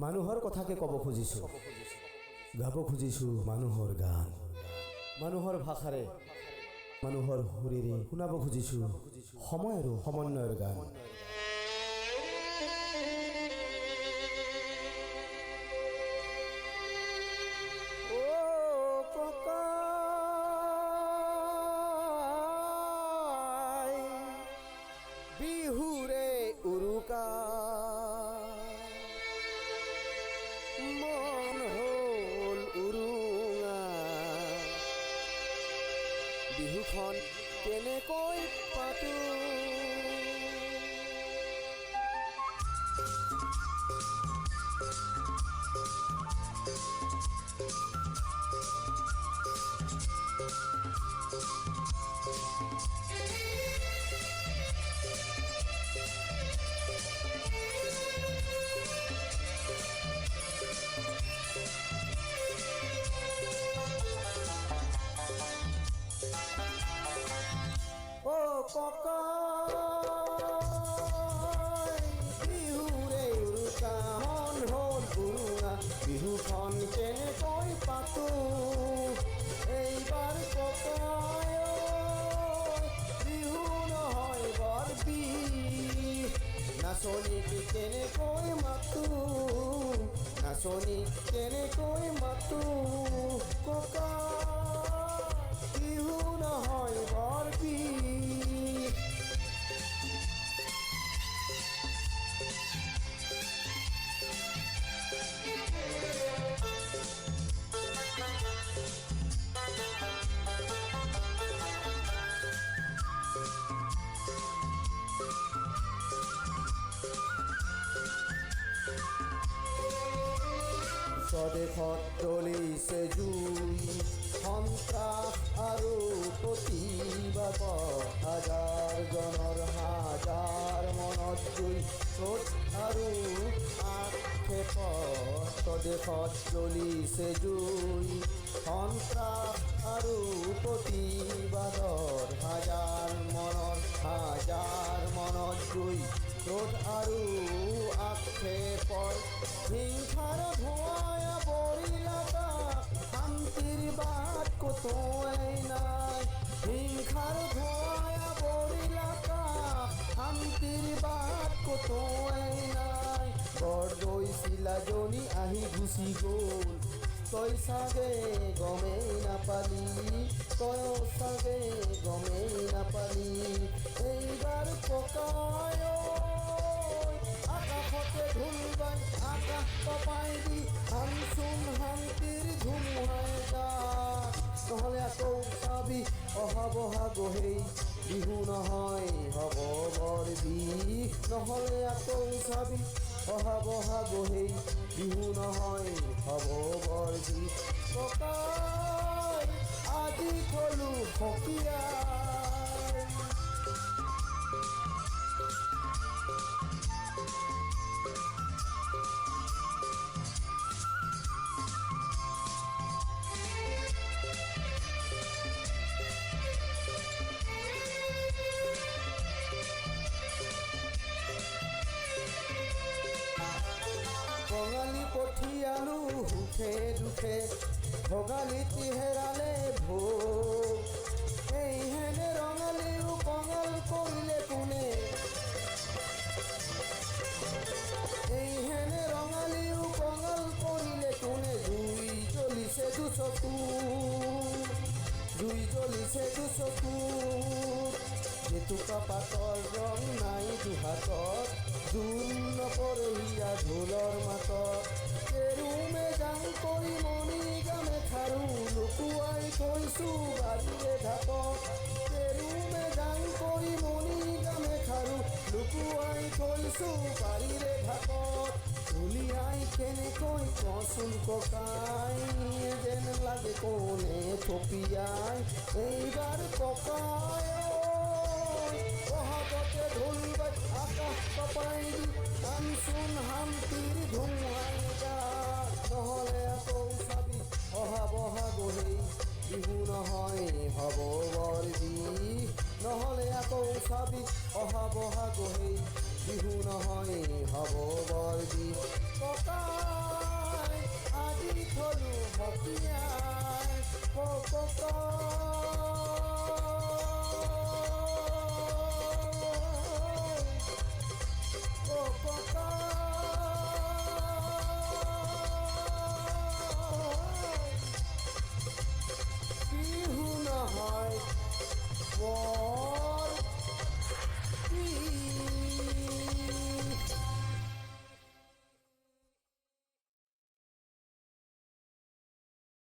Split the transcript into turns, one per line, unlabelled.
মানুহৰ কথাকে ক'ব খুজিছোঁ, গাব খুজিছোঁ মানুহৰ গান, মানুহৰ ভাষাৰে, মানুহৰ সুৰেৰে শুনাব খুজিছোঁ সময় আৰু সমন্বয়ৰ গান। বিহুৰে উৰুকা মন হ'ল উৰুঙা, বিহুখন কেনেকৈ পাতো। বিহুৰে উৰুকা মন হ'ল উৰুঙা, বিহুখন কেনেকৈ পাতো। এইবাৰ ককাই বিহু নহয় বৰ বিষ, নাচনীক কেনেকৈ মাতো, নাচনীক কেনেকৈ মাতো। ককা বিহু নহয় বৰ বিষ। স্বদেশত জ্বলিছে জুই, সন্ত্ৰাস আৰু প্ৰতিবাদ, হাজাৰজনৰ হাজাৰ মনত জুই, ক্ৰোধ আৰু আক্ষেপ। স্বদেশত জ্বলিছে জুই, সন্ত্ৰাস আৰু প্ৰতিবাদৰ, হাজাৰ মনত জুই, ক্ৰোধ আৰু আক্ষেপৰ। হিংসাৰ ধোঁৱাই বৰিলাকা, শান্তিৰ বাট কতোৱেই নাই। হিংসাৰ ধোঁৱাই বৰিলাকা, শান্তিৰ বাট কতোৱেই নাই। বৰদৈ চিলাজনী আহি গুচি গ'ল, তই চাগে গমেই নাপালি, তই চাগে গমেই নাপালি। এইবাৰ ককাই আকাশতে ঢোল বাই আকাশ কপাই দি হামচুম শান্তিৰ ধুমুহাই গাত। নহ'লে আকৌ চাবি অহা বহাগহেই বিহু নহয় হ'ব বৰ বিষ। নহ'লে আকৌ চাবি অহা বহাগহেই বিহু নহয় হ'ব বৰ বিষ। ককাই আজি থলো সকিয়াই, কঙালী পঠিয়ালো সুখে দুখে, ভোগালীত হেৰালে ভোগ। এইহেনে ৰঙালীও কঙাল কৰিলে কোনে, এইহেনে ৰঙালীও কঙাল কৰিলে কোনে। জুই জ্বলিছে দুচকু, জুই জ্বলিছে দুচকু, জেতুকা পাতৰ ৰং নাই দুহাতত, জোন নপৰহিয়া ঢোলৰ মাতত। কেৰুমে জাং কৰি মণি গামে খাৰু, লুকুৱাই থৈছোঁ বাৰীৰে ঢাপত। কেৰুমে জাং কৰি মণি গামে খাৰু, লুকুৱাই থৈছোঁ বাৰীৰে ঢাপত। উলিয়াই কেনেকৈ কচোন ককাই, যেন লাগে কোনে থপিয়াই। এইবাৰ ককাই বহাগতে ঢোল বাই আকাশ কপাই দি হামচুম শান্তিৰ ধুমুহাই গাত। নহ'লে আকৌ চাবি অহা বহাগহেই বিহু নহয় হ'ব বৰ বিষ। নহ'লে আকৌ চাবি অহা বহাগহেই বিহু নহয় হ'ব বৰ বিষ।